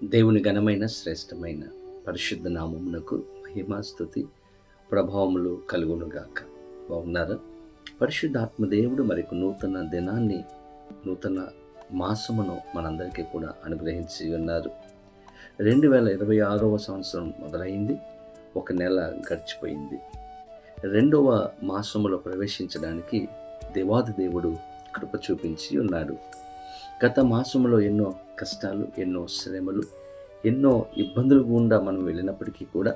దేవుని ఘనమైన శ్రేష్టమైన పరిశుద్ధ నామమునకు మహిమాస్తుతి ప్రభావములు కలుగునుగాక. బాగున్నారా? పరిశుద్ధాత్మ దేవుడు మరికు నూతన దినాన్ని, నూతన మాసమును మనందరికీ కూడా అనుగ్రహించి ఉన్నారు. 2026వ సంవత్సరం మొదలైంది. ఒక నెల గడిచిపోయింది. 2వ మాసములో ప్రవేశించడానికి దేవాది దేవుడు కృప చూపించి ఉన్నాడు. గత మాసంలో ఎన్నో కష్టాలు, ఎన్నో శ్రమలు, ఎన్నో ఇబ్బందులు గుండా మనం వెళ్ళినప్పటికీ కూడా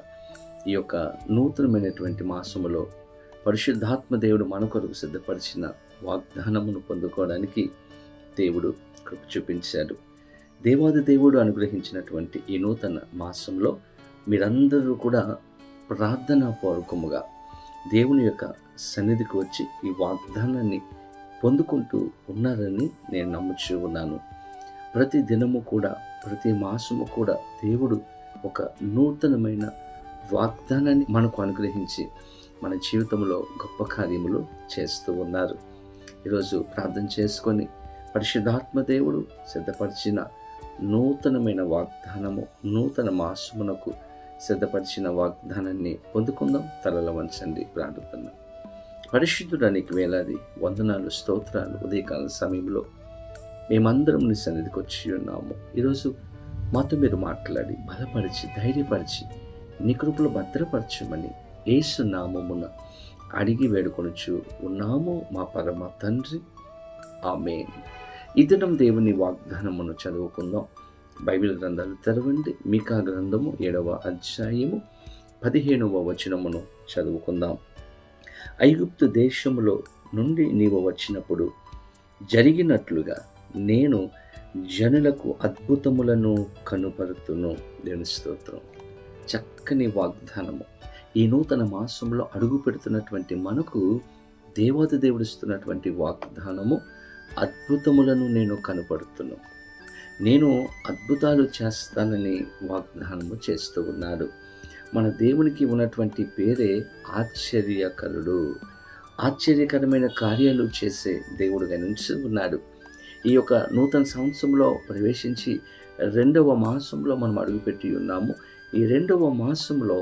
ఈ యొక్క నూతనమైనటువంటి మాసములో పరిశుద్ధాత్మ దేవుడు మన కొరకు సిద్ధపరిచిన వాగ్దానమును పొందుకోవడానికి దేవుడు కృప చూపించాడు. దేవాది దేవుడు అనుగ్రహించినటువంటి ఈ నూతన మాసంలో మీరందరూ కూడా ప్రార్థనాపూర్వకముగా దేవుని యొక్క సన్నిధికి వచ్చి ఈ వాగ్దానాన్ని పొందుకుంటూ ఉన్నారని నేను నమ్ముచూ ఉన్నాను. ప్రతి దినము కూడా, ప్రతి మాసము కూడా దేవుడు ఒక నూతనమైన వాగ్దానాన్ని మనకు అనుగ్రహించి మన జీవితంలో గొప్ప కార్యములు చేస్తూ ఉన్నారు. ఈరోజు ప్రార్థన చేసుకొని పరిశుద్ధాత్మ దేవుడు సిద్ధపరిచిన నూతనమైన వాగ్దానము, నూతన మాసమునకు సిద్ధపరిచిన వాగ్దానాన్ని పొందుకుందాం. తలల వంచండి, ప్రార్థన. పరిశుద్ధుడానికి వేలాది వందనాలు, స్తోత్రాలు. ఉదయకాల సమయంలో మేమందరం నీ సన్నిధికి వచ్చి ఉన్నాము. ఈరోజు మాతో మీరు మాట్లాడి బలపరిచి, ధైర్యపరిచి, నీ కృపలో భద్రపరచమని యేసు నామమున అడిగి వేడుకొనుచు ఉన్నాము మా పరమ తండ్రి, ఆమేన్. ఈ దినం దేవుని వాగ్దానమును చదువుకుందాం. బైబిల్ గ్రంథాలు తెరవండి. మీకా గ్రంథము 7వ అధ్యాయము 15వ వచనమును చదువుకుందాం. ఐగుప్తు దేశములో నుండి నీవు వచ్చినప్పుడు జరిగినట్లుగా నేను జనులకు అద్భుతములను కనుపరుతును. దేవుని స్తోత్రం. చక్కని వాగ్దానము. ఈ నూతన మాసంలో అడుగు పెడుతున్నటువంటి మనకు దేవాది దేవుడు ఇస్తున్నటువంటి వాగ్దానము, అద్భుతములను నేను కనుపరుతును. నేను అద్భుతాలు చేస్తానని వాగ్దానము చేస్తూ ఉన్నాడు. మన దేవునికి ఉన్నటువంటి పేరే ఆశ్చర్యకరుడు. ఆశ్చర్యకరమైన కార్యాలు చేసే దేవుడుగా నుంచి ఉన్నాడు. ఈ యొక్క నూతన సంవత్సరంలో ప్రవేశించి 2వ మాసంలో మనం అడుగుపెట్టి ఉన్నాము. ఈ 2వ మాసంలో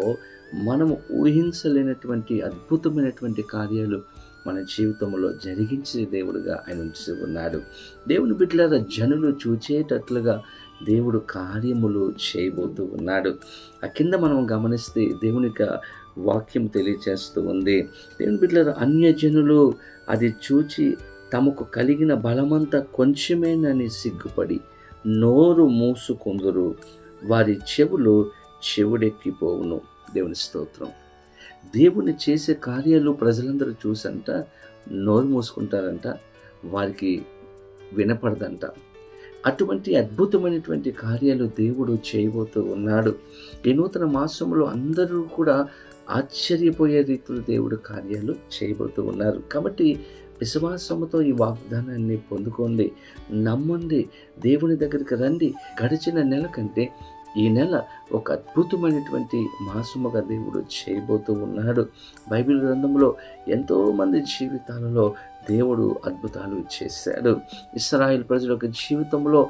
మనము ఊహించలేనటువంటి అద్భుతమైనటువంటి కార్యాలు మన జీవితంలో జరిగించే దేవుడుగా ఆయన ఉంచి ఉన్నాడు. దేవుని బిడ్డలారా, జనులు చూచేటట్లుగా దేవుడు కార్యములు చేయబోతూ ఉన్నాడు. ఆ కింద మనం గమనిస్తే దేవుని వాక్యం తెలియచేస్తూ ఉంది. దేవుని బిడ్డలారా, అన్యజనులు అది చూచి తమకు కలిగిన బలమంతా కొంచెమేనని సిగ్గుపడి నోరు మూసుకుందురు, వారి చెవులు చెవుడెక్కిపోవును. దేవుని స్తోత్రం. దేవుని చేసే కార్యాలు ప్రజలందరూ చూసంట నోరు మూసుకుంటారంట, వారికి వినపడదంట. అటువంటి అద్భుతమైనటువంటి కార్యాలు దేవుడు చేయబోతూ ఉన్నాడు. ఈ నూతన మాసంలో అందరూ కూడా ఆశ్చర్యపోయే రీతిలో దేవుడు కార్యాలు చేయబోతూ ఉన్నారు. కాబట్టి విశ్వాసముతో ఈ వాగ్దానాన్ని పొందుకోండి, నమ్మండి, దేవుని దగ్గరికి రండి. గడిచిన నెల కంటే ఈ నెల ఒక అద్భుతమైనటువంటి మాసముగా దేవుడు చేయబోతూ ఉన్నాడు. బైబిల్ గ్రంథంలో ఎంతోమంది జీవితాలలో దేవుడు అద్భుతాలు చేశాడు. ఇశ్రాయేలు ప్రజల యొక్క జీవితంలో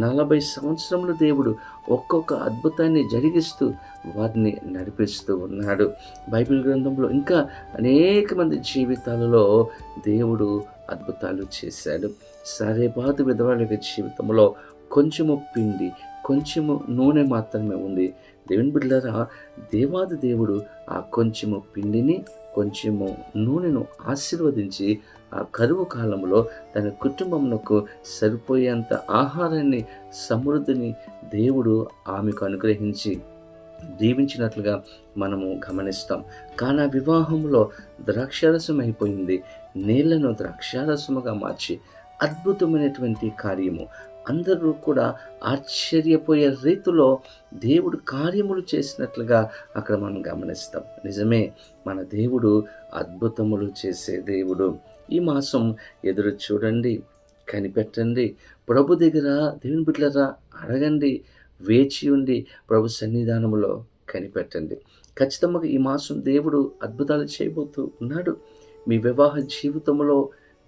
40 సంవత్సరములు దేవుడు ఒక్కొక్క అద్భుతాన్ని జరిగిస్తూ వారిని నడిపిస్తూ ఉన్నాడు. బైబిల్ గ్రంథంలో ఇంకా అనేక మంది జీవితాలలో దేవుడు అద్భుతాలు చేశాడు. సరేపాతు విధవాళ్ళ యొక్క జీవితంలో కొంచెము పిండి, కొంచెము నూనె మాత్రమే ఉంది. దేవుని బిడ్డలారా, దేవాది దేవుడు ఆ కొంచెము పిండిని, కొంచెము నూనెను ఆశీర్వదించి ఆ కరువు కాలంలో తన కుటుంబమునకు సరిపోయేంత ఆహారాన్ని, సమృద్ధిని దేవుడు ఆమెకు అనుగ్రహించి దీవించినట్లుగా మనము గమనిస్తాం. కానా వివాహంలో ద్రాక్షారసం అయిపోయింది. నీళ్లను ద్రాక్షారసముగా మార్చి అద్భుతమైనటువంటి కార్యము, అందరూ కూడా ఆశ్చర్యపోయే రీతిలో దేవుడు కార్యములు చేసినట్లుగా అక్కడ మనం గమనిస్తాం. నిజమే, మన దేవుడు అద్భుతములు చేసే దేవుడు. ఈ మాసం ఎదురు చూడండి, కనిపెట్టండి, ప్రభు దగ్గర దేవుని బిడ్డలారా అడగండి, వేచి ఉండి ప్రభు సన్నిధానములో కనిపెట్టండి. ఖచ్చితంగా ఈ మాసం దేవుడు అద్భుతాలు చేయబోతూ ఉన్నాడు. మీ వివాహ జీవితంలో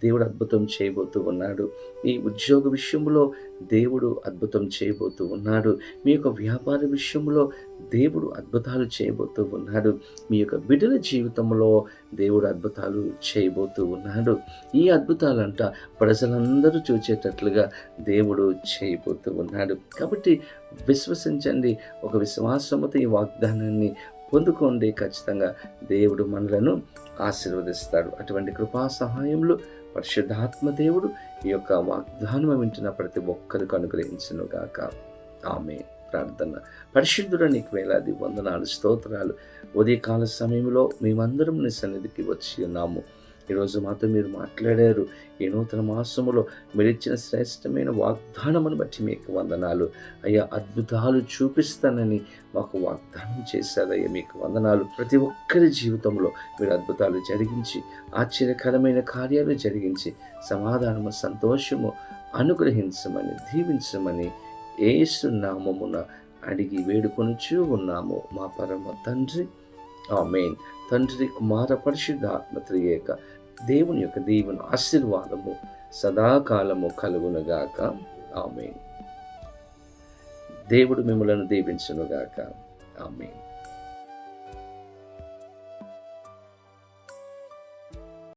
దేవుడు అద్భుతం చేయబోతూ ఉన్నాడు. మీ ఉద్యోగ విషయంలో దేవుడు అద్భుతం చేయబోతూ ఉన్నాడు. మీ యొక్క వ్యాపార విషయంలో దేవుడు అద్భుతాలు చేయబోతూ ఉన్నాడు. మీ యొక్క బిడ్డల జీవితంలో దేవుడు అద్భుతాలు చేయబోతూ ఉన్నాడు. ఈ అద్భుతాలంట ప్రజలందరూ చూచేటట్లుగా దేవుడు చేయబోతూ ఉన్నాడు. కాబట్టి విశ్వసించండి. ఒక విశ్వాసముతో ఈ వాగ్దానాన్ని పొందుకోండి. ఖచ్చితంగా దేవుడు మనలను ఆశీర్వదిస్తాడు. అటువంటి కృపా సహాయములు పరిశుద్ధాత్మ దేవుడు ఈ యొక్క వాగ్దానం వింటున్న ప్రతి ఒక్కరికి అనుగ్రహించును గాక. ఆమేన్. ప్రార్థన. పరిశుద్ధుడా, నీకు వేలాది వందనాలు, స్తోత్రాలు. ఉదయకాల సమయంలో మేమందరం నీ సన్నిధికి వచ్చి ఉన్నాము. ఈరోజు మాతో మీరు మాట్లాడారు. ఈ నూతన మాసములో మీరు ఇచ్చిన శ్రేష్టమైన వాగ్దానమును బట్టి మీకు వందనాలు అయ్యా. అద్భుతాలు చూపిస్తానని మాకు వాగ్దానం చేశారయ్యా, మీకు వందనాలు. ప్రతి ఒక్కరి జీవితంలో మీరు అద్భుతాలు జరిగించి, ఆశ్చర్యకరమైన కార్యాలు జరిగించి, సమాధానము, సంతోషము అనుగ్రహించమని, దీవించమని యేసు నామమున అడిగి వేడుకొనుచూ ఉన్నాము మా పరమ తండ్రి. ఆమేన్. తండ్రి, కుమార, పరిశుద్ధాత్మ త్రియేక దేవుని యొక్క దీవెన, ఆశీర్వాదము సదాకాలము కలుగునుగాక. ఆమేన్. దేవుడు మిమ్మలను దీవించునుగాక. ఆమేన్.